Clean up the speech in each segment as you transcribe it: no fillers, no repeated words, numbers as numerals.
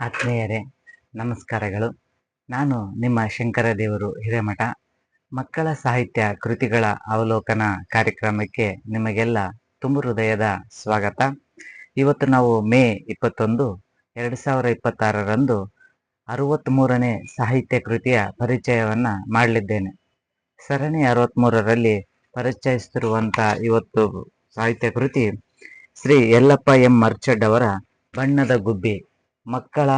ಆತ್ಮೀಯರೇ, ನಮಸ್ಕಾರಗಳು. ನಾನು ನಿಮ್ಮ ಶಂಕರದೇವರು ಹಿರೇಮಠ. ಮಕ್ಕಳ ಸಾಹಿತ್ಯ ಕೃತಿಗಳ ಅವಲೋಕನ ಕಾರ್ಯಕ್ರಮಕ್ಕೆ ನಿಮಗೆಲ್ಲ ತುಂಬು ಹೃದಯದ ಸ್ವಾಗತ. ಇವತ್ತು ನಾವು ಮೇ 21, 2026ರಂದು 63ನೇ ಸಾಹಿತ್ಯ ಕೃತಿಯ ಪರಿಚಯವನ್ನ ಮಾಡಲಿದ್ದೇನೆ. ಸರಣಿ 63ರಲ್ಲಿ ಪರಿಚಯಿಸುತ್ತಿರುವಂಥ ಇವತ್ತು ಸಾಹಿತ್ಯ ಕೃತಿ ಶ್ರೀ ಯಲ್ಲಪ್ಪ ಎಂ ಮರ್ಚಡ್ ಅವರ ಬಣ್ಣದ ಗುಬ್ಬಿ ಮಕ್ಕಳ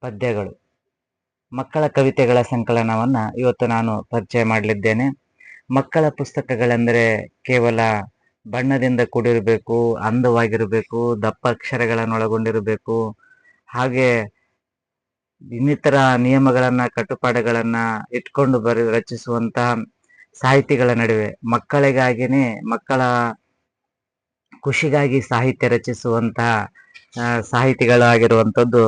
ಪದ್ಯಗಳು, ಮಕ್ಕಳ ಕವಿತೆಗಳ ಸಂಕಲನವನ್ನ ಇವತ್ತು ನಾನು ಪರಿಚಯ ಮಾಡಲಿದ್ದೇನೆ. ಮಕ್ಕಳ ಪುಸ್ತಕಗಳೆಂದರೆ ಕೇವಲ ಬಣ್ಣದಿಂದ ಕೂಡಿರಬೇಕು, ಅಂದವಾಗಿರಬೇಕು, ದಪ್ಪ ಅಕ್ಷರಗಳನ್ನು ಒಳಗೊಂಡಿರಬೇಕು, ಹಾಗೆ ಇನ್ನಿತರ ನಿಯಮಗಳನ್ನ ಕಟ್ಟುಪಾಡುಗಳನ್ನ ಇಟ್ಕೊಂಡು ರಚಿಸುವಂತಹ ಸಾಹಿತಿಗಳ ನಡುವೆ ಮಕ್ಕಳಿಗಾಗಿನೇ, ಮಕ್ಕಳ ಖುಷಿಗಾಗಿ ಸಾಹಿತ್ಯ ರಚಿಸುವಂತಹ ಸಾಹಿತಿಗಳಾಗಿರುವಂಥದ್ದು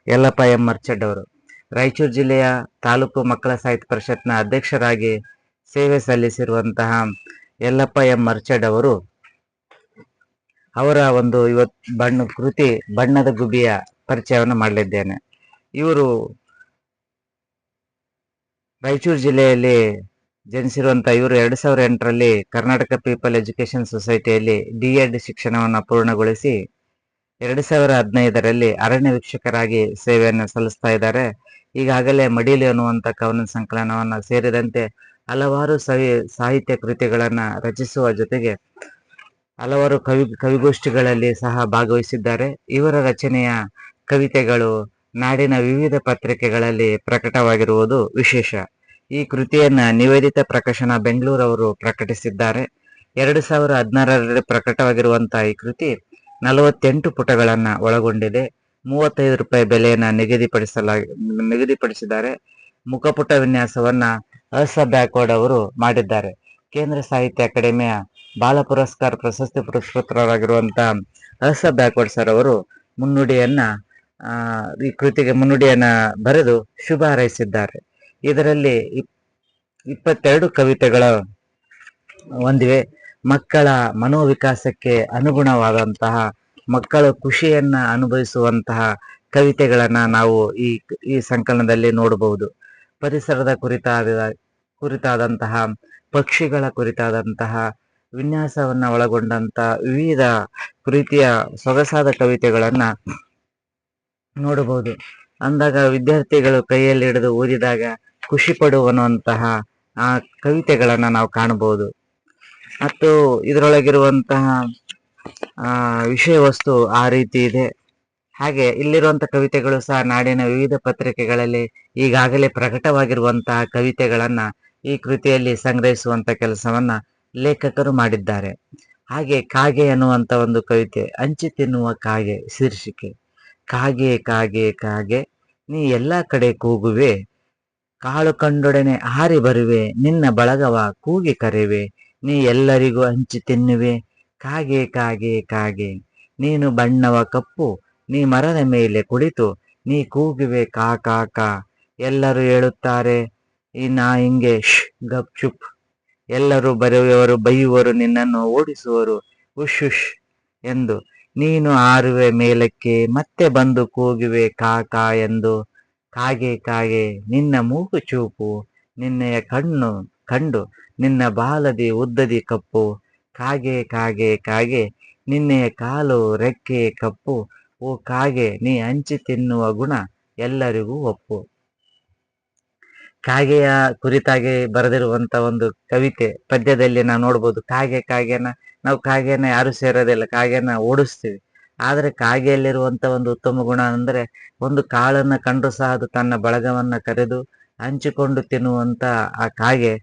ಯಲ್ಲಪ್ಪ ಎಂ ಮರ್ಚಡ್ ಅವರು. ರಾಯಚೂರು ಜಿಲ್ಲೆಯ ತಾಲೂಕು ಮಕ್ಕಳ ಸಾಹಿತ್ಯ ಪರಿಷತ್ನ ಅಧ್ಯಕ್ಷರಾಗಿ ಸೇವೆ ಸಲ್ಲಿಸಿರುವಂತಹ ಯಲ್ಲಪ್ಪ ಎಂ ಮರ್ಚಡ್ ಅವರು ಅವರ ಒಂದು ಕೃತಿ ಬಣ್ಣದ ಗುಬ್ಬಿಯ ಪರಿಚಯವನ್ನು ಮಾಡಲಿದ್ದೇನೆ. ಇವರು ರಾಯಚೂರು ಜಿಲ್ಲೆಯಲ್ಲಿ ಜನಿಸಿರುವಂತ ಇವರು 2008ರಲ್ಲಿ ಕರ್ನಾಟಕ ಪೀಪಲ್ ಎಜುಕೇಶನ್ ಸೊಸೈಟಿಯಲ್ಲಿ ಡಿ.ಎಡ್ ಶಿಕ್ಷಣವನ್ನು ಪೂರ್ಣಗೊಳಿಸಿ 2015ರಲ್ಲಿ ಅರಣ್ಯ ವೀಕ್ಷಕರಾಗಿ ಸೇವೆಯನ್ನು ಸಲ್ಲಿಸ್ತಾ ಇದ್ದಾರೆ. ಈಗಾಗಲೇ ಮಡಿಲು ಅನ್ನುವಂಥ ಕವನ ಸಂಕಲನವನ್ನ ಸೇರಿದಂತೆ ಹಲವಾರು ಸಾಹಿತ್ಯ ಕೃತಿಗಳನ್ನ ರಚಿಸುವ ಜೊತೆಗೆ ಹಲವಾರು ಕವಿಗೋಷ್ಠಿಗಳಲ್ಲಿ ಸಹ ಭಾಗವಹಿಸಿದ್ದಾರೆ. ಇವರ ರಚನೆಯ ಕವಿತೆಗಳು ನಾಡಿನ ವಿವಿಧ ಪತ್ರಿಕೆಗಳಲ್ಲಿ ಪ್ರಕಟವಾಗಿರುವುದು ವಿಶೇಷ. ಈ ಕೃತಿಯನ್ನ ನಿವೇದಿತ ಪ್ರಕಾಶನ ಬೆಂಗಳೂರವರು ಪ್ರಕಟಿಸಿದ್ದಾರೆ. 2016ರಲ್ಲಿ ಪ್ರಕಟವಾಗಿರುವಂತಹ ಈ ಕೃತಿ 48 ಪುಟಗಳನ್ನ ಒಳಗೊಂಡಿದೆ. 35 ರೂಪಾಯಿ ಬೆಲೆಯನ್ನ ನಿಗದಿಪಡಿಸಿದ್ದಾರೆ. ಮುಖಪುಟ ವಿನ್ಯಾಸವನ್ನ ಅಸ ಬ್ಯಾಕ್ವರ್ಡ್ ಅವರು ಮಾಡಿದ್ದಾರೆ. ಕೇಂದ್ರ ಸಾಹಿತ್ಯ ಅಕಾಡೆಮಿಯ ಬಾಲ ಪುರಸ್ಕಾರ ಪ್ರಶಸ್ತಿ ಪುರಸ್ಕೃತರಾಗಿರುವಂತಹ ಅಸ ಬ್ಯಾಕ್ವರ್ಡ್ ಸರ್ ಅವರು ಈ ಕೃತಿಗೆ ಮುನ್ನುಡಿಯನ್ನ ಬರೆದು ಶುಭ ಹಾರೈಸಿದ್ದಾರೆ. ಇದರಲ್ಲಿ 22 ಕವಿತೆಗಳು ಹೊಂದಿವೆ. ಮಕ್ಕಳ ಮನೋವಿಕಾಸಕ್ಕೆ ಅನುಗುಣವಾದಂತಹ, ಮಕ್ಕಳ ಖುಷಿಯನ್ನ ಅನುಭವಿಸುವಂತಹ ಕವಿತೆಗಳನ್ನ ನಾವು ಈ ಸಂಕಲನದಲ್ಲಿ ನೋಡಬಹುದು. ಪರಿಸರದ ಕುರಿತಾದಂತಹ, ಪಕ್ಷಿಗಳ ಕುರಿತಾದಂತಹ ವಿನ್ಯಾಸವನ್ನ ಒಳಗೊಂಡಂತ ವಿವಿಧ ರೀತಿಯ ಸೊಗಸಾದ ಕವಿತೆಗಳನ್ನ ನೋಡಬಹುದು. ಅಂದಾಗ ವಿದ್ಯಾರ್ಥಿಗಳು ಕೈಯಲ್ಲಿ ಹಿಡಿದು ಓದಿದಾಗ ಖುಷಿ ಪಡುವಂತಹ ಆ ಕವಿತೆಗಳನ್ನ ನಾವು ಕಾಣಬಹುದು. ಮತ್ತು ಇದರೊಳಗಿರುವಂತಹ ವಿಷಯ ವಸ್ತು ಆ ರೀತಿ ಇದೆ. ಹಾಗೆ ಇಲ್ಲಿರುವಂತಹ ಕವಿತೆಗಳು ಸಹ ನಾಡಿನ ವಿವಿಧ ಪತ್ರಿಕೆಗಳಲ್ಲಿ ಈಗಾಗಲೇ ಪ್ರಕಟವಾಗಿರುವಂತಹ ಕವಿತೆಗಳನ್ನ ಈ ಕೃತಿಯಲ್ಲಿ ಸಂಗ್ರಹಿಸುವಂತ ಕೆಲಸವನ್ನ ಲೇಖಕರು ಮಾಡಿದ್ದಾರೆ. ಹಾಗೆ ಕಾಗೆ ಅನ್ನುವಂತ ಒಂದು ಕವಿತೆ, ಹಂಚಿ ತಿನ್ನುವ ಕಾಗೆ ಶೀರ್ಷಿಕೆ. ಕಾಗೆ ಕಾಗೆ ಕಾಗೆ ನೀ ಎಲ್ಲ ಕಡೆ ಕೂಗುವೆ, ಕಾಳು ಕಂಡೊಡನೆ ಹಾರಿ ಬರುವೆ, ನಿನ್ನ ಬಳಗವ ಕೂಗಿ ಕರೆವೆ, ನೀ ಎಲ್ಲರಿಗೂ ಹಂಚಿ ತಿನ್ನುವೆ, ಕಾಗೆ ಕಾಗೆ ಕಾಗೆ ನೀನು ಬಣ್ಣವ ಕಪ್ಪು, ನೀ ಮರದ ಮೇಲೆ ಕುಳಿತು ನೀ ಕೂಗುವೆ ಕಾ ಕಾ ಕಾ, ಎಲ್ಲರೂ ಹೇಳುತ್ತಾರೆ ಈ ನಾ ಹಿಂಗೆ ಶ್ ಗಪ್ ಚುಪ್, ಎಲ್ಲರೂ ಬರೆಯುವವರು ಬೈಯುವರು, ನಿನ್ನನ್ನು ಓಡಿಸುವರು ಉಶ್ ಉಶ್ ಎಂದು, ನೀನು ಹಾರುವೆ ಮೇಲಕ್ಕೆ ಮತ್ತೆ ಬಂದು ಕೂಗುವೆ ಕಾ ಕಾ ಎಂದು, ಕಾಗೆ ಕಾಗೆ ನಿನ್ನ ಮೂಗು ಚೂಪು, ನಿನ್ನೆಯ ಕಂಡು ನಿನ್ನ ಬಾಲದಿ ಉದ್ದದಿ ಕಪ್ಪು, ಕಾಗೆ ಕಾಗೆ ಕಾಗೆ ನಿನ್ನೆಯ ಕಾಲು ರೆಕ್ಕೆ ಕಪ್ಪು, ಓ ಕಾಗೆ ನೀ ಹಂಚಿ ತಿನ್ನುವ ಗುಣ ಎಲ್ಲರಿಗೂ ಒಪ್ಪು. ಕಾಗೆಯ ಕುರಿತಾಗಿ ಬರೆದಿರುವಂತ ಒಂದು ಕವಿತೆ ಪದ್ಯದಲ್ಲಿ ನಾವು ನೋಡ್ಬೋದು. ನಾವು ಕಾಗೆನ ಯಾರು ಸೇರೋದಿಲ್ಲ, ಕಾಗೆನ ಓಡಿಸ್ತೀವಿ. ಆದ್ರೆ ಕಾಗೆಯಲ್ಲಿರುವಂತ ಒಂದು ಉತ್ತಮ ಗುಣ ಅಂದ್ರೆ, ಒಂದು ಕಾಳನ್ನ ಕಂಡ್ರು ಸಹ ಅದು ತನ್ನ ಬಳಗವನ್ನ ಕರೆದು ಹಂಚಿಕೊಂಡು ತಿನ್ನುವಂತ ಆ ಕಾಗೆ,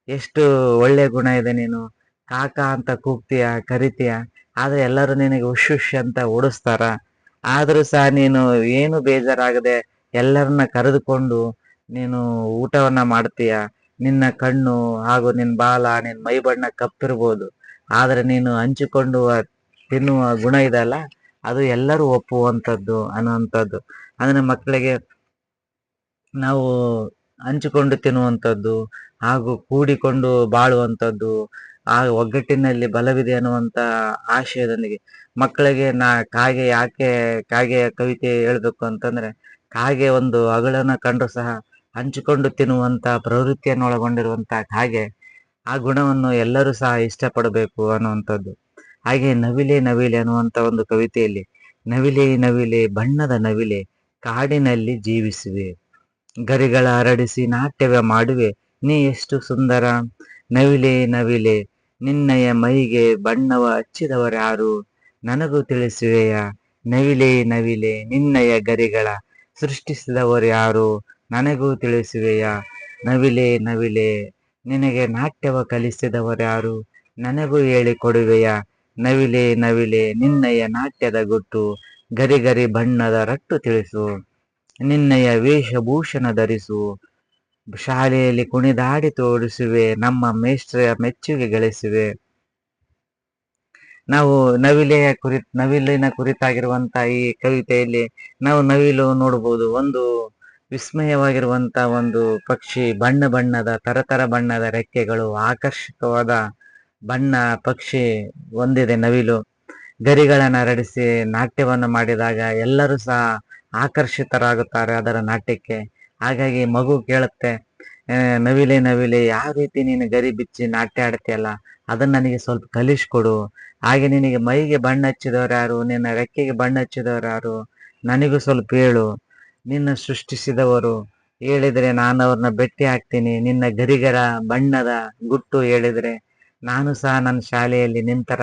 ಎಷ್ಟು ಒಳ್ಳೆ ಗುಣ ಇದೆ. ನೀನು ಕಾಕಾ ಅಂತ ಕೂಗ್ತೀಯ, ಕರಿತೀಯ, ಆದ್ರೆ ಎಲ್ಲರೂ ನಿನಗೆ ಉಶ್ ಉಶ್ ಅಂತ ಓಡಿಸ್ತಾರ. ಆದ್ರೂ ಸಹ ನೀನು ಏನು ಬೇಜಾರಾಗದೆ ಎಲ್ಲರನ್ನ ಕರೆದುಕೊಂಡು ನೀನು ಊಟವನ್ನ ಮಾಡ್ತೀಯ. ನಿನ್ನ ಕಣ್ಣು ಹಾಗೂ ನಿನ್ನ ಬಾಲ, ನಿನ್ನ ಮೈ ಬಣ್ಣ ಕಪ್ಪಿರ್ಬೋದು, ಆದ್ರೆ ನೀನು ಹಂಚಿಕೊಂಡು ತಿನ್ನುವ ಗುಣ ಇದಲ್ಲ, ಅದು ಎಲ್ಲರೂ ಒಪ್ಪುವಂಥದ್ದು ಅನ್ನುವಂಥದ್ದು. ಅಂದ್ರೆ ಮಕ್ಕಳಿಗೆ ನಾವು ಹಂಚಿಕೊಂಡು ತಿನ್ನುವಂಥದ್ದು ಹಾಗೂ ಕೂಡಿಕೊಂಡು ಬಾಳುವಂಥದ್ದು, ಆ ಒಗ್ಗಟ್ಟಿನಲ್ಲಿ ಬಲವಿದೆ ಅನ್ನುವಂತ ಆಶಯದೊಂದಿಗೆ ಮಕ್ಕಳಿಗೆ ಕಾಗೆಯ ಕವಿತೆ ಹೇಳ್ಬೇಕು ಅಂತಂದ್ರೆ, ಕಾಗೆ ಒಂದು ಅಗಳನ್ನ ಕಂಡು ಸಹ ಹಂಚಿಕೊಂಡು ತಿನ್ನುವಂತ ಪ್ರವೃತ್ತಿಯನ್ನು ಒಳಗೊಂಡಿರುವಂತಹ ಕಾಗೆ, ಆ ಗುಣವನ್ನು ಎಲ್ಲರೂ ಸಹ ಇಷ್ಟಪಡಬೇಕು ಅನ್ನುವಂಥದ್ದು. ಹಾಗೆ ನವಿಲೆ ನವಿಲೆ ಅನ್ನುವಂತ ಒಂದು ಕವಿತೆಯಲ್ಲಿ, ನವಿಲೆ ನವಿಲೆ ಬಣ್ಣದ ನವಿಲೆ ಕಾಡಿನಲ್ಲಿ ಜೀವಿಸುವೆ, ಗರಿಗಳ ಹರಡಿಸಿ ನಾಟ್ಯವೇ ಮಾಡುವೆ ನೀ ಎಷ್ಟು ಸುಂದರ, ನವಿಲೆ ನವಿಲೆ ನಿನ್ನಯ ಮೈಗೆ ಬಣ್ಣವ ಹಚ್ಚಿದವರ್ಯಾರು ನನಗೂ ತಿಳಿಸುವೆಯ, ನವಿಲೆ ನವಿಲೆ ನಿನ್ನಯ ಗರಿಗಳ ಸೃಷ್ಟಿಸಿದವರ್ಯಾರು ನನಗೂ ತಿಳಿಸುವೆಯ, ನವಿಲೆ ನವಿಲೆ ನಿನಗೆ ನಾಟ್ಯವ ಕಲಿಸಿದವರ್ಯಾರು ನನಗೂ ಹೇಳಿಕೊಡುವೆಯ, ನವಿಲೆ ನವಿಲೆ ನಿನ್ನಯ ನಾಟ್ಯದ ಗುಟ್ಟು ಗರಿ ಬಣ್ಣದ ರಟ್ಟು ತಿಳಿಸು, ನಿನ್ನಯ ವೇಷಭೂಷಣ ಧರಿಸು, ಶಾಲೆಯಲ್ಲಿ ಕುಣಿದಾಡಿ ತೋರಿಸುವೆ ನಮ್ಮ ಮೇಷ್ಟ್ರ ಮೆಚ್ಚುಗೆ ಗಳಿಸುವೆ. ನಾವು ನವಿಲಿನ ಕುರಿತಾಗಿರುವಂತ ಈ ಕವಿತೆಯಲ್ಲಿ ನಾವು ನವಿಲು ನೋಡಬಹುದು. ಒಂದು ವಿಸ್ಮಯವಾಗಿರುವಂತ ಒಂದು ಪಕ್ಷಿ, ಬಣ್ಣದ ತರತರ ಬಣ್ಣದ ರೆಕ್ಕೆಗಳು, ಆಕರ್ಷಕವಾದ ಬಣ್ಣ ಪಕ್ಷಿ ಹೊಂದಿದೆ ನವಿಲು. ಗರಿಗಳನ್ನು ಹರಡಿಸಿ ನಾಟ್ಯವನ್ನು ಮಾಡಿದಾಗ ಎಲ್ಲರೂ ಸಹ ಆಕರ್ಷಿತರಾಗುತ್ತಾರೆ ಅದರ ನಾಟ್ಯಕ್ಕೆ. ಹಾಗಾಗಿ ಮಗು ಕೇಳುತ್ತೆ, ನವಿಲೆ ನವಿಲೆ ಯಾವ ರೀತಿ ನೀನು ಗರಿ ಬಿಚ್ಚಿ ನಾಟ್ಯ ಆಡ್ತೀಯಲ್ಲ, ಅದನ್ನ ನನಗೆ ಸ್ವಲ್ಪ ಕಲಿಸ್ಕೊಡು. ಹಾಗೆ ನಿನಗೆ ಮೈಗೆ ಬಣ್ಣ ಹಚ್ಚಿದವರು ಯಾರು, ನಿನ್ನ ರೆಕ್ಕೆಗೆ ಬಣ್ಣ ಹಚ್ಚಿದವರು ಯಾರು, ನನಗೂ ಸ್ವಲ್ಪ ಹೇಳು. ನಿನ್ನ ಸೃಷ್ಟಿಸಿದವರು ಹೇಳಿದ್ರೆ ನಾನು ಅವ್ರನ್ನ ಭೇಟಿ ಆಗ್ತೀನಿ, ನಿನ್ನ ಗರಿಗರ ಬಣ್ಣದ ಗುಟ್ಟು ಹೇಳಿದ್ರೆ ನಾನು ಸಹ ನನ್ನ ಶಾಲೆಯಲ್ಲಿ ನಿಂತರ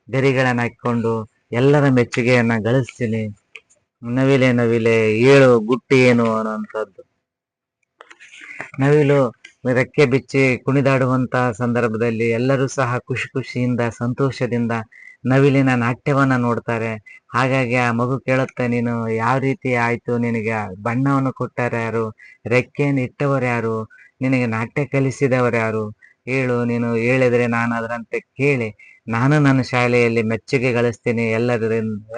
ಗರಿಗಳನ್ನ ಹಾಕೊಂಡು ಎಲ್ಲರ ಮೆಚ್ಚುಗೆಯನ್ನ ಗಳಿಸ್ತೀನಿ. ನವಿಲೆ ನವಿಲೆ ಹೇಳು ಗುಟ್ಟು ಏನು ಅನ್ನುವಂಥದ್ದು. ನವಿಲು ರೆಕ್ಕೆ ಬಿಚ್ಚಿ ಕುಣಿದಾಡುವಂತ ಸಂದರ್ಭದಲ್ಲಿ ಎಲ್ಲರೂ ಸಹ ಖುಷಿಯಿಂದ ಸಂತೋಷದಿಂದ ನವಿಲಿನ ನಾಟ್ಯವನ್ನ ನೋಡ್ತಾರೆ. ಹಾಗಾಗಿ ಆ ಮಗು ಕೇಳುತ್ತೆ, ನೀನು ಯಾವ ರೀತಿ ಆಯ್ತು, ನಿನಗೆ ಬಣ್ಣವನ್ನು ಕೊಟ್ಟರು ಯಾರು, ರೆಕ್ಕೆಯನ್ನು ಇಟ್ಟವರು ಯಾರು, ನಿನಗೆ ನಾಟ್ಯ ಕಲಿಸಿದವರು ಯಾರು, ಹೇಳು. ನೀನು ಹೇಳಿದ್ರೆ ನಾನು ಅದರಂತೆ ಕೇಳಿ ನಾನು ನನ್ನ ಶಾಲೆಯಲ್ಲಿ ಮೆಚ್ಚುಗೆ ಗಳಿಸ್ತೀನಿ,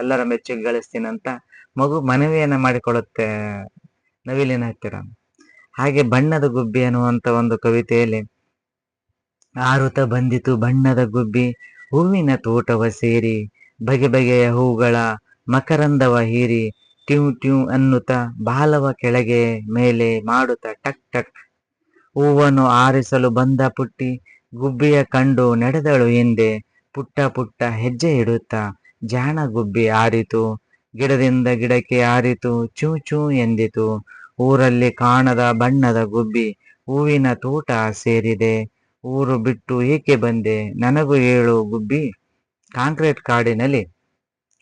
ಎಲ್ಲರ ಮೆಚ್ಚುಗೆ ಗಳಿಸ್ತೀನಿ ಅಂತ ಮಗು ಮನವಿಯನ್ನ ಮಾಡಿಕೊಳ್ಳುತ್ತೆ ನವಿಲಿನ ಹತ್ತಿರ. ಹಾಗೆ ಬಣ್ಣದ ಗುಬ್ಬಿ ಅನ್ನುವಂತ ಒಂದು ಕವಿತೆಯಲ್ಲಿ, ಆರುತ ಬಂದಿತು ಬಣ್ಣದ ಗುಬ್ಬಿ ಹೂವಿನ ತೋಟವ ಸೇರಿ, ಬಗೆಯ ಹೂಗಳ ಮಕರಂದವ ಹೀರಿ, ಟ್ಯೂ ಟ್ಯೂ ಅನ್ನುತ್ತ ಬಾಲವ ಕೆಳಗೆ ಮೇಲೆ ಮಾಡುತ್ತ ಟಕ್ ಟಕ್, ಹೂವನ್ನು ಆರಿಸಲು ಬಂದ ಪುಟ್ಟಿ ಗುಬ್ಬಿಯ ಕಂಡು ನಡೆದಳು ಹಿಂದೆ, ಪುಟ್ಟ ಹೆಜ್ಜೆ ಇಡುತ್ತಾ ಜಾಣ ಗುಬ್ಬಿ ಆರಿತು, ಗಿಡದಿಂದ ಗಿಡಕ್ಕೆ ಆರಿತು, ಚೂ ಚೂ ಎಂದಿತು, ಊರಲ್ಲಿ ಕಾಣದ ಬಣ್ಣದ ಗುಬ್ಬಿ ಹೂವಿನ ತೋಟ ಸೇರಿದೆ, ಊರು ಬಿಟ್ಟು ಏಕೆ ಬಂದೆ ನನಗೂ ಹೇಳು ಗುಬ್ಬಿ, ಕಾಂಕ್ರೀಟ್ ಕಾಡಿನಲ್ಲಿ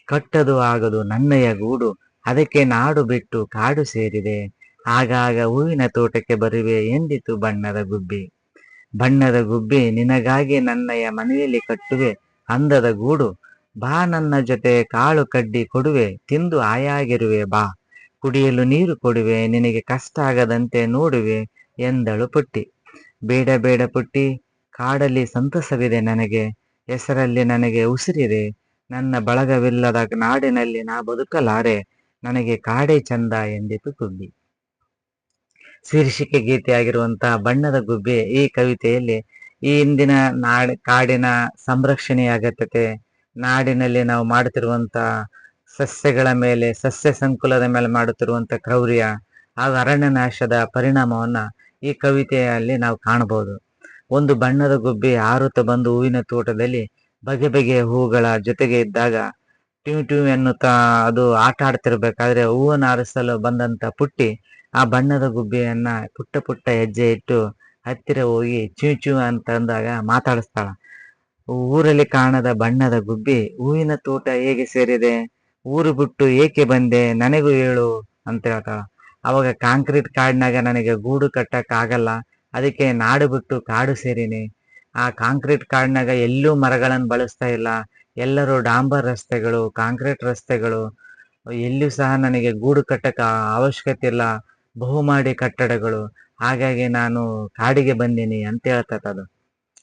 ಕಟ್ಟದು ಆಗದು ನನ್ನಯ ಗೂಡು, ಅದಕ್ಕೆ ನಾಡು ಬಿಟ್ಟು ಕಾಡು ಸೇರಿದೆ, ಆಗಾಗ ಹೂವಿನ ತೋಟಕ್ಕೆ ಬರುವೆ ಎಂದಿತು ಬಣ್ಣದ ಗುಬ್ಬಿ. ಬಣ್ಣದ ಗುಬ್ಬಿ ನಿನಗಾಗಿ ನನ್ನಯ ಮನೆಯಲ್ಲಿ ಕಟ್ಟುವೆ ಅಂದದ ಗೂಡು, ಬಾ ನನ್ನ ಜೊತೆ ಕಾಳು ಕಡ್ಡಿ ಕೊಡುವೆ ತಿಂದು ಆಯಾಗಿರುವೆ ಬಾ, ಕುಡಿಯಲು ನೀರು ಕೊಡುವೆ ನಿನಗೆ ಕಷ್ಟ ಆಗದಂತೆ ನೋಡುವೆ ಎಂದಳು ಪುಟ್ಟಿ. ಬೇಡ ಪುಟ್ಟಿ, ಕಾಡಲ್ಲಿ ಸಂತಸವಿದೆ ನನಗೆ, ಹೆಸರಲ್ಲಿ ನನಗೆ ಉಸಿರಿದೆ, ನನ್ನ ಬಳಗವಿಲ್ಲದ ನಾಡಿನಲ್ಲಿ ನಾ ಬದುಕಲಾರೆ, ನನಗೆ ಕಾಡೇ ಚಂದ ಎಂದಿತು ಗುಬ್ಬಿ. ಶೀರ್ಷಿಕೆ ಗೀತೆಯಾಗಿರುವಂತಹ ಬಣ್ಣದ ಗುಬ್ಬಿ ಈ ಕವಿತೆಯಲ್ಲಿ ಈ ಇಂದಿನ ಕಾಡಿನ ಸಂರಕ್ಷಣೆಯ ಅಗತ್ಯತೆ, ನಾಡಿನಲ್ಲಿ ನಾವು ಮಾಡುತ್ತಿರುವಂತಹ ಸಸ್ಯಗಳ ಮೇಲೆ, ಸಸ್ಯ ಸಂಕುಲದ ಮೇಲೆ ಮಾಡುತ್ತಿರುವಂತ ಕ್ರೌರ್ಯ ಹಾಗೂ ಅರಣ್ಯ ನಾಶದ ಪರಿಣಾಮವನ್ನ ಈ ಕವಿತೆಯಲ್ಲಿ ನಾವು ಕಾಣಬಹುದು. ಒಂದು ಬಣ್ಣದ ಗುಬ್ಬಿ ಹಾರುತ್ತ ಬಂದು ಹೂವಿನ ತೋಟದಲ್ಲಿ ಬಗೆಯ ಹೂಗಳ ಜೊತೆಗೆ ಇದ್ದಾಗ ಟ್ಯೂ ಟ್ಯೂ ಎನ್ನುತ್ತಾ ಅದು ಆಟ ಆಡ್ತಿರ್ಬೇಕಾದ್ರೆ ಹೂವನ್ನು ಆರಿಸಲು ಬಂದಂತ ಪುಟ್ಟಿ ಆ ಬಣ್ಣದ ಗುಬ್ಬಿಯನ್ನ ಪುಟ್ಟ ಹೆಜ್ಜೆ ಇಟ್ಟು ಹತ್ತಿರ ಹೋಗಿ ಚ್ಯೂ ಚ್ಯೂ ಅಂತಂದಾಗ ಮಾತಾಡಿಸ್ತಾಳ. ಊರಲ್ಲಿ ಕಾಣದ ಬಣ್ಣದ ಗುಬ್ಬಿ ಹೂವಿನ ತೋಟ ಹೇಗೆ ಸೇರಿದೆ, ಊರು ಬಿಟ್ಟು ಏಕೆ ಬಂದೆ ನನಗೂ ಹೇಳು ಅಂತ ಹೇಳ್ತಾಳ. ಅವಾಗ ಕಾಂಕ್ರೀಟ್ ಕಾಡಿನಾಗ ನನಗೆ ಗೂಡು ಕಟ್ಟಕ್ ಆಗಲ್ಲ, ಅದಕ್ಕೆ ನಾಡು ಬಿಟ್ಟು ಕಾಡು ಸೇರಿನಿ. ಆ ಕಾಂಕ್ರೀಟ್ ಕಾಡಿನಾಗ ಎಲ್ಲೂ ಮರಗಳನ್ನು ಬಳಸ್ತಾ ಇಲ್ಲ, ಎಲ್ಲರೂ ಡಾಂಬರ್ ರಸ್ತೆಗಳು, ಕಾಂಕ್ರೀಟ್ ರಸ್ತೆಗಳು, ಎಲ್ಲಿಯೂ ಸಹ ನನಗೆ ಗೂಡು ಕಟ್ಟಕ ಅವಶ್ಯಕತೆ ಇಲ್ಲ, ಬಹುಮಾಡಿ ಕಟ್ಟಡಗಳು, ಹಾಗಾಗಿ ನಾನು ಕಾಡಿಗೆ ಬಂದೀನಿ ಅಂತ ಹೇಳ್ತದ.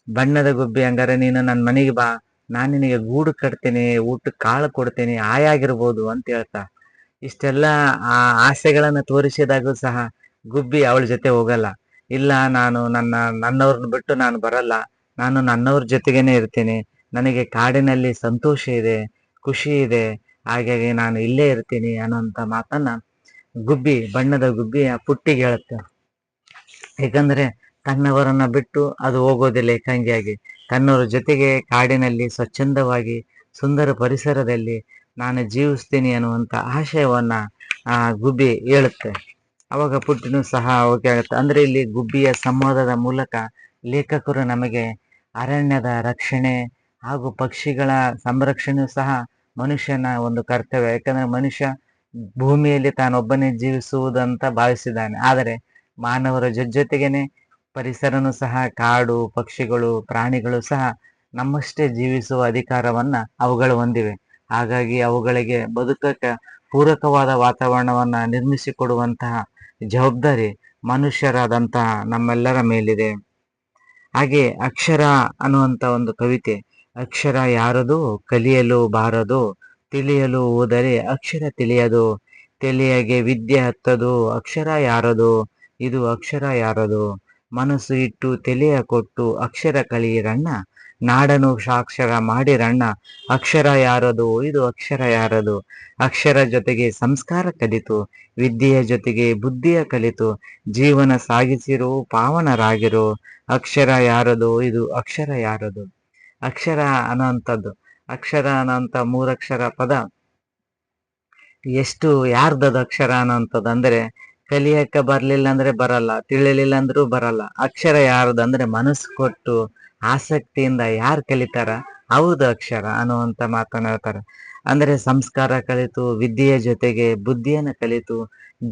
ಬಣ್ಣದ ಗುಬ್ಬಿ ಹಂಗಾರೆ ನೀನು ನನ್ನ ಮನೆಗೆ ಬಾ, ನಾನು ನಿನಗೆ ಗೂಡು ಕಟ್ತೀನಿ, ಊಟಕ್ಕೆ ಕಾಳು ಕೊಡ್ತೀನಿ, ಆಯಾಗಿರ್ಬೋದು ಅಂತ ಹೇಳ್ತಾ. ಇಷ್ಟೆಲ್ಲ ಆ ಆಸೆಗಳನ್ನ ತೋರಿಸಿದಾಗೂ ಸಹ ಗುಬ್ಬಿ ಅವಳ ಜೊತೆ ಹೋಗಲ್ಲ. ಇಲ್ಲ, ನಾನು ನನ್ನವ್ರನ್ನ ಬಿಟ್ಟು ನಾನು ಬರಲ್ಲ, ನಾನು ನನ್ನವ್ರ ಜೊತೆಗೇನೆ ಇರ್ತೀನಿ, ನನಗೆ ಕಾಡಿನಲ್ಲಿ ಸಂತೋಷ ಇದೆ, ಖುಷಿ ಇದೆ, ಹಾಗಾಗಿ ನಾನು ಇಲ್ಲೇ ಇರ್ತೀನಿ ಅನ್ನೋಂಥ ಮಾತನ್ನ ಗುಬ್ಬಿ, ಬಣ್ಣದ ಗುಬ್ಬಿ ಆ ಪುಟ್ಟಿಗೆ ಹೇಳುತ್ತೆ. ಏಕೆಂದ್ರೆ ತನ್ನವರನ್ನ ಬಿಟ್ಟು ಅದು ಹೋಗೋದಿಲ್ಲ ಏಕಾಂಗಿಯಾಗಿ. ತನ್ನವರ ಜೊತೆಗೆ ಕಾಡಿನಲ್ಲಿ ಸ್ವಚ್ಛಂದವಾಗಿ ಸುಂದರ ಪರಿಸರದಲ್ಲಿ ನಾನು ಜೀವಿಸ್ತೀನಿ ಅನ್ನುವಂಥ ಆಶಯವನ್ನ ಆ ಗುಬ್ಬಿ ಹೇಳುತ್ತೆ. ಅವಾಗ ಪುಟ್ಟಿನೂ ಸಹ ಅವಕ್ಕೆ ಹೇಳುತ್ತೆ. ಅಂದ್ರೆ ಇಲ್ಲಿ ಗುಬ್ಬಿಯ ಸಂವಾದದ ಮೂಲಕ ಲೇಖಕರು ನಮಗೆ ಅರಣ್ಯದ ರಕ್ಷಣೆ ಹಾಗೂ ಪಕ್ಷಿಗಳ ಸಂರಕ್ಷಣೆಯೂ ಸಹ ಮನುಷ್ಯನ ಒಂದು ಕರ್ತವ್ಯ. ಯಾಕಂದ್ರೆ ಮನುಷ್ಯ ಭೂಮಿಯಲ್ಲಿ ತಾನೊಬ್ಬನೇ ಜೀವಿಸುವುದಂತ ಭಾವಿಸಿದ್ದಾನೆ. ಆದರೆ ಮಾನವರ ಜೊತೆಗೇನೆ ಪರಿಸರನೂ ಸಹ, ಕಾಡು ಪಕ್ಷಿಗಳು ಪ್ರಾಣಿಗಳು ಸಹ ನಮ್ಮಷ್ಟೇ ಜೀವಿಸುವ ಅಧಿಕಾರವನ್ನ ಅವುಗಳು ಹೊಂದಿವೆ. ಹಾಗಾಗಿ ಅವುಗಳಿಗೆ ಬದುಕಕ್ಕೆ ಪೂರಕವಾದ ವಾತಾವರಣವನ್ನ ನಿರ್ಮಿಸಿಕೊಡುವಂತಹ ಜವಾಬ್ದಾರಿ ಮನುಷ್ಯರಾದಂತಹ ನಮ್ಮೆಲ್ಲರ ಮೇಲಿದೆ. ಹಾಗೆ ಅಕ್ಷರ ಅನ್ನುವಂತ ಒಂದು ಕವಿತೆ. ಅಕ್ಷರ ಯಾರದು ಕಲಿಯಲು ಬಾರದು, ತಿಳಿಯಲು ಹೋದರೆ ಅಕ್ಷರ ತಿಳಿಯದು, ತಿಳಿಯಗೆ ವಿದ್ಯೆ ಹತ್ತದು, ಅಕ್ಷರ ಯಾರದು ಇದು ಅಕ್ಷರ ಯಾರದು, ಮನಸ್ಸು ಇಟ್ಟು ತೆಲೆಯ ಕೊಟ್ಟು ಅಕ್ಷರ ಕಲಿಯಿರಣ್ಣ, ನಾಡನು ಸಾಕ್ಷರ ಮಾಡಿರಣ್ಣ, ಅಕ್ಷರ ಯಾರದು ಇದು ಅಕ್ಷರ ಯಾರದು, ಅಕ್ಷರ ಜೊತೆಗೆ ಸಂಸ್ಕಾರ ಕಲಿತು, ವಿದ್ಯೆಯ ಜೊತೆಗೆ ಬುದ್ಧಿಯ ಕಲಿತು, ಜೀವನ ಸಾಗಿಸಿರು ಪಾವನರಾಗಿರು, ಅಕ್ಷರ ಯಾರದು ಇದು ಅಕ್ಷರ ಯಾರದು. ಅಕ್ಷರ ಅನ್ನೋಂಥದ್ದು, ಅಕ್ಷರ ಅನ್ನೋಂಥ ಮೂರಕ್ಷರ ಪದ ಎಷ್ಟು ಯಾರ್ದದ ಅಕ್ಷರ ಅನ್ನೋಂಥದ್ದು. ಅಂದ್ರೆ ಕಲಿಯಕ್ಕ ಬರ್ಲಿಲ್ಲ ಅಂದ್ರೆ ಬರಲ್ಲ, ತಿಳಿಲಿಲ್ಲ ಅಂದ್ರೂ ಬರಲ್ಲ. ಅಕ್ಷರ ಯಾರ್ದು ಅಂದ್ರೆ ಮನಸ್ಸು ಕೊಟ್ಟು ಆಸಕ್ತಿಯಿಂದ ಯಾರು ಕಲಿತಾರ ಅವ್ರದ್ದು ಅಕ್ಷರ ಅನ್ನುವಂತ ಮಾತನ್ನ ಹೇಳ್ತಾರೆ. ಅಂದ್ರೆ ಸಂಸ್ಕಾರ ಕಲಿತು, ವಿದ್ಯೆಯ ಜೊತೆಗೆ ಬುದ್ಧಿಯನ್ನು ಕಲಿತು,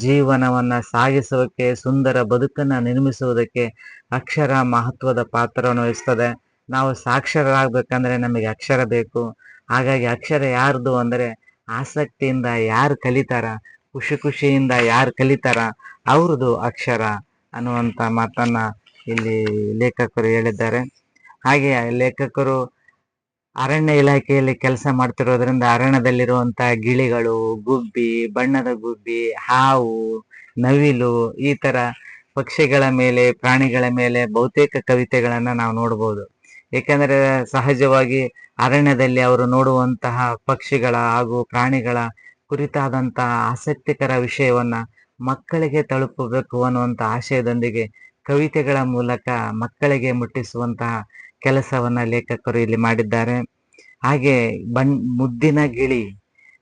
ಜೀವನವನ್ನ ಸಾಗಿಸೋಕೆ, ಸುಂದರ ಬದುಕನ್ನ ನಿರ್ಮಿಸುವುದಕ್ಕೆ ಅಕ್ಷರ ಮಹತ್ವದ ಪಾತ್ರವನ್ನು ವಹಿಸ್ತದೆ. ನಾವು ಸಾಕ್ಷರರಾಗಬೇಕಂದ್ರೆ ನಮಗೆ ಅಕ್ಷರ ಬೇಕು. ಹಾಗಾಗಿ ಅಕ್ಷರ ಯಾರ್ದು ಅಂದ್ರೆ ಆಸಕ್ತಿಯಿಂದ ಯಾರು ಕಲಿತಾರ, ಖುಷಿಯಿಂದ ಯಾರು ಕಲಿತಾರ ಅವ್ರದ್ದು ಅಕ್ಷರ ಅನ್ನುವಂತ ಮಾತನ್ನ ಇಲ್ಲಿ ಲೇಖಕರು ಹೇಳಿದ್ದಾರೆ. ಹಾಗೆ ಲೇಖಕರು ಅರಣ್ಯ ಇಲಾಖೆಯಲ್ಲಿ ಕೆಲಸ ಮಾಡ್ತಿರೋದ್ರಿಂದ ಅರಣ್ಯದಲ್ಲಿರುವಂತಹ ಗಿಳಿಗಳು, ಗುಬ್ಬಿ, ಬಣ್ಣದ ಗುಬ್ಬಿ, ಹಾವು, ನವಿಲು ಈ ತರ ಪಕ್ಷಿಗಳ ಮೇಲೆ, ಪ್ರಾಣಿಗಳ ಮೇಲೆ ಬಹುತೇಕ ಕವಿತೆಗಳನ್ನ ನಾವು ನೋಡ್ಬೋದು. ಏಕೆಂದರೆ ಸಹಜವಾಗಿ ಅರಣ್ಯದಲ್ಲಿ ಅವರು ನೋಡುವಂತಹ ಪಕ್ಷಿಗಳ ಹಾಗೂ ಪ್ರಾಣಿಗಳ ಕುರಿತಾದಂತಹ ಆಸಕ್ತಿಕರ ವಿಷಯವನ್ನ ಮಕ್ಕಳಿಗೆ ತಲುಪಬೇಕು ಅನ್ನುವಂಥ ಆಶಯದೊಂದಿಗೆ ಕವಿತೆಗಳ ಮೂಲಕ ಮಕ್ಕಳಿಗೆ ಮುಟ್ಟಿಸುವಂತಹ ಕೆಲಸವನ್ನ ಲೇಖಕರು ಇಲ್ಲಿ ಮಾಡಿದ್ದಾರೆ. ಹಾಗೆ ಮುದ್ದಿನ ಗಿಳಿ,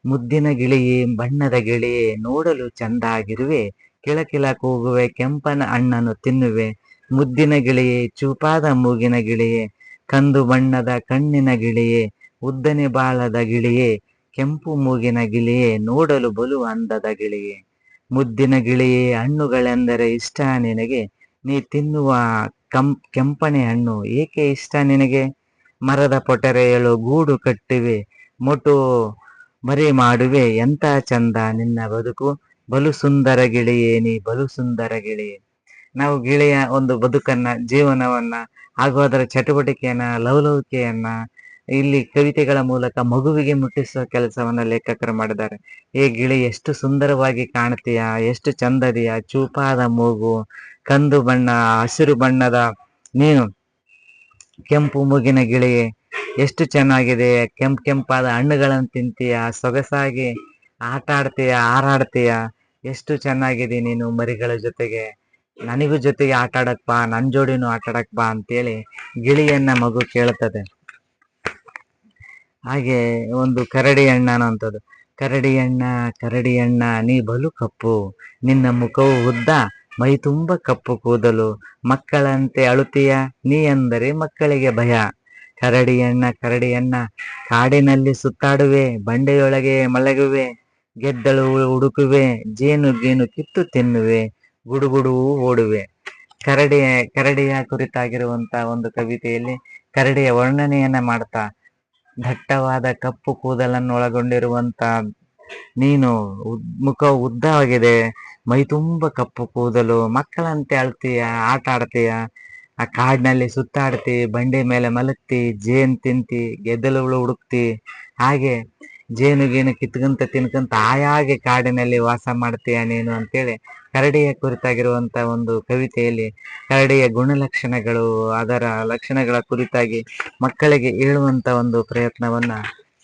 ಮುದ್ದಿನ ಗಿಳಿಯೇ ಬಣ್ಣದ ಗಿಳಿಯೇ ನೋಡಲು ಚಂದಾಗಿರುವೆ, ಕಿಳಕಿಳ ಕೂಗುವೆ ಕೆಂಪನ ಹಣ್ಣನ್ನು ತಿನ್ನುವೆ, ಮುದ್ದಿನ ಗಿಳಿಯೇ ಚೂಪಾದ ಮೂಗಿನ ಗಿಳಿಯೇ, ಕಂದು ಬಣ್ಣದ ಕಣ್ಣಿನ ಗಿಳಿಯೇ, ಉದ್ದನೆ ಬಾಳದ ಗಿಳಿಯೇ, ಕೆಂಪು ಮೂಗಿನ ಗಿಳಿಯೇ ನೋಡಲು ಬಲು ಅಂದದ ಗಿಳಿಯೇ, ಮುದ್ದಿನ ಗಿಳಿಯೇ ಹಣ್ಣುಗಳೆಂದರೆ ಇಷ್ಟ ನಿನಗೆ, ನೀ ತಿನ್ನುವ ಕೆಂಪನೆ ಹಣ್ಣು ಏಕೆ ಇಷ್ಟ ನಿನಗೆ, ಮರದ ಪೊಟರೆಯಳು ಗೂಡು ಕಟ್ಟಿವೆ, ಮೊಟು ಮರಿ ಮಾಡುವೆ, ಎಂತ ಚಂದ ನಿನ್ನ ಬದುಕು, ಬಲು ಸುಂದರ ಗಿಳಿಯೇ ನೀ ಬಲು ಸುಂದರ ಗಿಳಿಯೇ. ನಾವು ಗಿಳಿಯ ಒಂದು ಬದುಕನ್ನ, ಜೀವನವನ್ನ ಹಾಗೂ ಅದರ ಚಟುವಟಿಕೆಯನ್ನ, ಲವಲವಿಕೆಯನ್ನ ಇಲ್ಲಿ ಕವಿತೆಗಳ ಮೂಲಕ ಮಗುವಿಗೆ ಮುಟ್ಟಿಸುವ ಕೆಲಸವನ್ನ ಲೇಖಕರು ಮಾಡಿದ್ದಾರೆ. ಏ ಗಿಳಿ ಎಷ್ಟು ಸುಂದರವಾಗಿ ಕಾಣ್ತೀಯ, ಎಷ್ಟು ಚಂದದಿಯ, ಚೂಪಾದ ಮೂಗು, ಕಂದು ಬಣ್ಣ, ಹಸಿರು ಬಣ್ಣದ ನೀನು, ಕೆಂಪು ಮೂಗಿನ ಗಿಳಿ ಎಷ್ಟು ಚೆನ್ನಾಗಿದೆ, ಕೆಂಪಾದ ಹಣ್ಣುಗಳನ್ನು ತಿಂತೀಯ, ಸೊಗಸಾಗಿ ಆಟ ಆಡ್ತೀಯ, ಹಾರಾಡ್ತೀಯ, ಎಷ್ಟು ಚೆನ್ನಾಗಿದೆ ನೀನು ಮರಿಗಳ ಜೊತೆಗೆ, ನನಗೂ ಜೊತೆಗೆ ಆಟ ಆಡಕ್ ಬಾ, ನನ್ ಜೋಡಿನೂ ಆಟ ಆಡಕ್ ಬಾ ಅಂತೇಳಿ ಗಿಳಿಯನ್ನ ಮಗು ಕೇಳ್ತದೆ. ಹಾಗೆ ಒಂದು ಕರಡಿ ಅಣ್ಣ ಅನ್ನೋಂಥದ್ದು. ಕರಡಿ ಅಣ್ಣ ನೀ ಬಲು ಕಪ್ಪು, ನಿನ್ನ ಮುಖವು ಉದ್ದ, ಮೈ ತುಂಬ ಕಪ್ಪು ಕೂದಲು, ಮಕ್ಕಳಂತೆ ಅಳುತ್ತೀಯ, ನೀ ಅಂದರೆ ಮಕ್ಕಳಿಗೆ ಭಯ, ಕರಡಿ ಅಣ್ಣ ಕಾಡಿನಲ್ಲಿ ಸುತ್ತಾಡುವೆ, ಬಂಡೆಯೊಳಗೆ ಮಲಗುವೆ, ಗೆದ್ದಳು ಹುಡುಕುವೆ, ಜೇನು ಗೇನು ಕಿತ್ತು ತಿನ್ನುವೆ, ಗುಡುಗುಡು ಓಡುವೆ. ಕರಡಿಯ ಕುರಿತಾಗಿರುವಂತ ಒಂದು ಕವಿತೆಯಲ್ಲಿ ಕರಡಿಯ ವರ್ಣನೆಯನ್ನ ಮಾಡ್ತಾ, ದಟ್ಟವಾದ ಕಪ್ಪು ಕೂದಲನ್ನು ಒಳಗೊಂಡಿರುವಂತ ನೀನು, ಮುಖ ಉದ್ದವಾಗಿದೆ, ಮೈ ತುಂಬ ಕಪ್ಪು ಕೂದಲು, ಮಕ್ಕಳಂತೆ ಅಳ್ತೀಯ, ಆಟ ಆಡ್ತೀಯ, ಆ ಕಾಡಿನಲ್ಲಿ ಸುತ್ತಾಡ್ತಿ, ಬಂಡೆ ಮೇಲೆ ಮಲಗ್ತಿ, ಜೇನ್ ತಿಂತಿ, ಗೆದ್ದಲುಗಳು ಹುಡುಕ್ತಿ, ಹಾಗೆ ಜೇನು ಗೇನು ತಿನ್ಕಂತ ಆಯಾಗೆ ಕಾಡಿನಲ್ಲಿ ವಾಸ ಮಾಡ್ತೀಯ ನೀನು ಅಂತೇಳಿ ಕರಡಿಯ ಕುರಿತಾಗಿರುವಂತ ಒಂದು ಕವಿತೆಯಲ್ಲಿ ಕರಡಿಯ ಗುಣಲಕ್ಷಣಗಳು, ಅದರ ಲಕ್ಷಣಗಳ ಕುರಿತಾಗಿ ಮಕ್ಕಳಿಗೆ ಹೇಳುವಂತ ಒಂದು ಪ್ರಯತ್ನವನ್ನ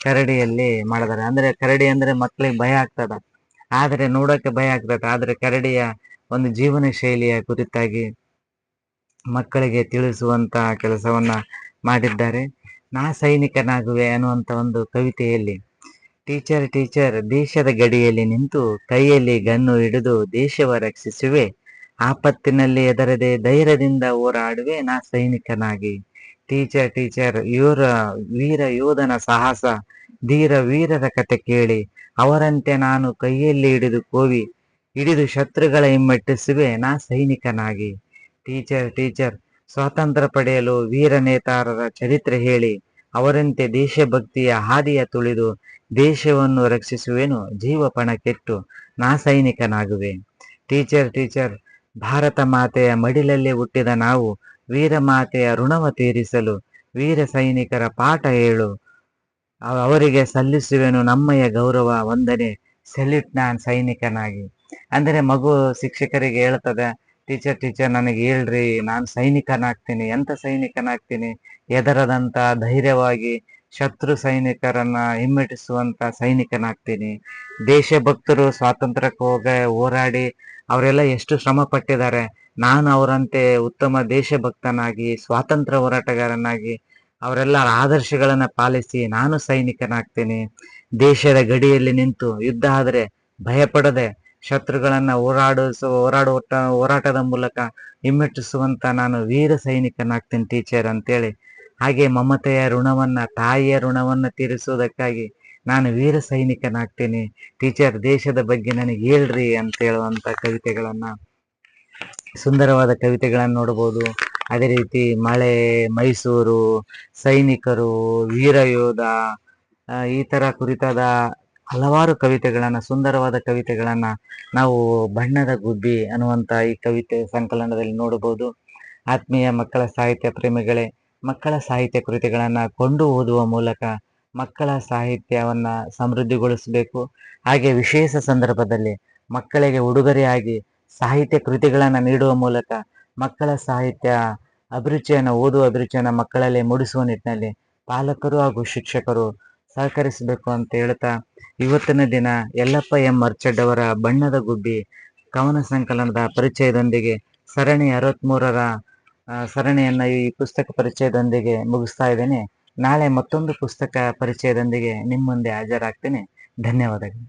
ಕರಡಿಯಲ್ಲಿ ಮಾಡಿದ್ದಾರೆ. ಅಂದ್ರೆ ಕರಡಿ ಅಂದ್ರೆ ಮಕ್ಕಳಿಗೆ ಭಯ ಆಗ್ತದ. ಆದರೆ ನೋಡೋಕೆ ಭಯ ಆಗ್ತದೆ. ಆದರೆ ಕರಡಿಯ ಒಂದು ಜೀವನ ಶೈಲಿಯ ಕುರಿತಾಗಿ ಮಕ್ಕಳಿಗೆ ತಿಳಿಸುವಂತ ಕೆಲಸವನ್ನ ಮಾಡಿದ್ದಾರೆ. ನಾ ಸೈನಿಕನಾಗುವೆ ಅನ್ನುವಂತ ಒಂದು ಕವಿತೆಯಲ್ಲಿ ಟೀಚರ್ ಟೀಚರ್ ದೇಶದ ಗಡಿಯಲ್ಲಿ ನಿಂತು ಕೈಯಲ್ಲಿ ಗನ್ನು ಹಿಡಿದು ದೇಶವ ರಕ್ಷಿಸುವೆ, ಆಪತ್ತಿನಲ್ಲಿ ಎದರದೆ ಧೈರ್ಯದಿಂದ ಹೋರಾಡುವೆ ನಾ ಸೈನಿಕನಾಗಿ. ಟೀಚರ್ ಟೀಚರ್ ವೀರ ಯೋಧನ ಸಾಹಸ, ಧೀರ ವೀರರ ಕತೆ ಕೇಳಿ ಅವರಂತೆ ನಾನು ಕೈಯಲ್ಲಿ ಹಿಡಿದು ಶತ್ರುಗಳ ಹಿಮ್ಮೆಟ್ಟಿಸುವೆ ನಾ ಸೈನಿಕನಾಗಿ. ಟೀಚರ್ ಟೀಚರ್ ಸ್ವಾತಂತ್ರ್ಯ ಪಡೆಯಲು ವೀರ ನೇತಾರರ ಚರಿತ್ರೆ ಹೇಳಿ ಅವರಂತೆ ದೇಶಭಕ್ತಿಯ ಹಾದಿಯ ತುಳಿದು ದೇಶವನ್ನು ರಕ್ಷಿಸುವೆನು ಜೀವ ಪಣಕ್ಕಿಟ್ಟು ನಾ ಸೈನಿಕನಾಗುವೆ. ಟೀಚರ್ ಟೀಚರ್ ಭಾರತ ಮಾತೆಯ ಮಡಿಲಲ್ಲೇ ಹುಟ್ಟಿದ ನಾವು ವೀರ ಮಾತೆಯ ಋಣವ ತೀರಿಸಲು ವೀರ ಸೈನಿಕರ ಪಾಠ ಹೇಳು, ಅವರಿಗೆ ಸಲ್ಲಿಸುವೆನು ನಮ್ಮಯ ಗೌರವ ವಂದನೆ, ಸೆಲ್ಯೂಟ್ ನಾನ್ ಸೈನಿಕನಾಗಿ. ಅಂದರೆ ಮಗು ಶಿಕ್ಷಕರಿಗೆ ಹೇಳ್ತದೆ, ಟೀಚರ್ ಟೀಚರ್ ನನಗೆ ಹೇಳ್ರಿ, ನಾನು ಸೈನಿಕನಾಗ್ತೀನಿ. ಎಂತ ಸೈನಿಕನಾಗ್ತೀನಿ? ಎದರದಂತ ಧೈರ್ಯವಾಗಿ ಶತ್ರು ಸೈನಿಕರನ್ನ ಹಿಮ್ಮೆಟ್ಟಿಸುವಂತ ಸೈನಿಕನಾಗ್ತೀನಿ. ದೇಶಭಕ್ತರು ಸ್ವಾತಂತ್ರ್ಯಕ್ಕೆ ಹೋರಾಡಿ ಅವರೆಲ್ಲ ಎಷ್ಟು ಶ್ರಮ ಪಟ್ಟಿದ್ದಾರೆ. ನಾನು ಅವರಂತೆ ಉತ್ತಮ ದೇಶಭಕ್ತನಾಗಿ ಸ್ವಾತಂತ್ರ್ಯ ಹೋರಾಟಗಾರನಾಗಿ ಅವರೆಲ್ಲರ ಆದರ್ಶಗಳನ್ನ ಪಾಲಿಸಿ ನಾನು ಸೈನಿಕನಾಗ್ತೀನಿ. ದೇಶದ ಗಡಿಯಲ್ಲಿ ನಿಂತು ಯುದ್ಧ ಆದರೆ ಭಯಪಡದೆ ಶತ್ರುಗಳನ್ನ ಹೋರಾಟದ ಮೂಲಕ ಹಿಮ್ಮೆಟ್ಟಿಸುವಂತ ನಾನು ವೀರ ಸೈನಿಕನಾಗ್ತೀನಿ ಟೀಚರ್ ಅಂತೇಳಿ. ಹಾಗೆ ಮಮತೆಯ ಋಣವನ್ನ, ತಾಯಿಯ ಋಣವನ್ನ ತೀರಿಸುವುದಕ್ಕಾಗಿ ನಾನು ವೀರ ಸೈನಿಕನಾಗ್ತೀನಿ ಟೀಚರ್, ದೇಶದ ಬಗ್ಗೆ ನನಗೆ ಹೇಳ್ರಿ ಅಂತ ಹೇಳುವಂತ ಕವಿತೆಗಳನ್ನ, ಸುಂದರವಾದ ಕವಿತೆಗಳನ್ನ ನೋಡಬಹುದು. ಅದೇ ರೀತಿ ಮಳೆ, ಮೈಸೂರು, ಸೈನಿಕರು, ವೀರಯೋಧ, ಈ ತರ ಕುರಿತಾದ ಹಲವಾರು ಕವಿತೆಗಳನ್ನ, ಸುಂದರವಾದ ಕವಿತೆಗಳನ್ನ ನಾವು ಬಣ್ಣದ ಗುಬ್ಬಿ ಅನ್ನುವಂತ ಈ ಕವಿತೆ ಸಂಕಲನದಲ್ಲಿ ನೋಡಬಹುದು. ಆತ್ಮೀಯ ಮಕ್ಕಳ ಸಾಹಿತ್ಯ ಪ್ರೇಮಿಗಳೇ, ಮಕ್ಕಳ ಸಾಹಿತ್ಯ ಕೃತಿಗಳನ್ನ ಕೊಂಡು ಓದುವ ಮೂಲಕ ಮಕ್ಕಳ ಸಾಹಿತ್ಯವನ್ನ ಸಮೃದ್ಧಿಗೊಳಿಸಬೇಕು. ಹಾಗೆ ವಿಶೇಷ ಸಂದರ್ಭದಲ್ಲಿ ಮಕ್ಕಳಿಗೆ ಉಡುಗೊರೆಯಾಗಿ ಸಾಹಿತ್ಯ ಕೃತಿಗಳನ್ನ ನೀಡುವ ಮೂಲಕ ಮಕ್ಕಳ ಸಾಹಿತ್ಯ ಓದುವ ಅಭಿರುಚಿಯನ್ನು ಮಕ್ಕಳಲ್ಲಿ ಮೂಡಿಸುವ ನಿಟ್ಟಿನಲ್ಲಿ ಪಾಲಕರು ಹಾಗೂ ಶಿಕ್ಷಕರು ಸಹಕರಿಸಬೇಕು ಅಂತ ಹೇಳ್ತಾ, ಇವತ್ತಿನ ದಿನ ಯಲ್ಲಪ್ಪ ಎಂ ಮರ್ಚಡ್ ಅವರ ಬಣ್ಣದ ಗುಬ್ಬಿ ಕವನ ಸಂಕಲನದ ಪರಿಚಯದೊಂದಿಗೆ ಸರಣಿ 63ರ ಸರಣಿಯನ್ನ ಈ ಪುಸ್ತಕ ಪರಿಚಯದೊಂದಿಗೆ ಮುಗಿಸ್ತಾ ಇದ್ದೇನೆ. ನಾಳೆ ಮತ್ತೊಂದು ಪುಸ್ತಕ ಪರಿಚಯದೊಂದಿಗೆ ನಿಮ್ಮ ಮುಂದೆ ಹಾಜರಾಗ್ತೇನೆ. ಧನ್ಯವಾದಗಳು.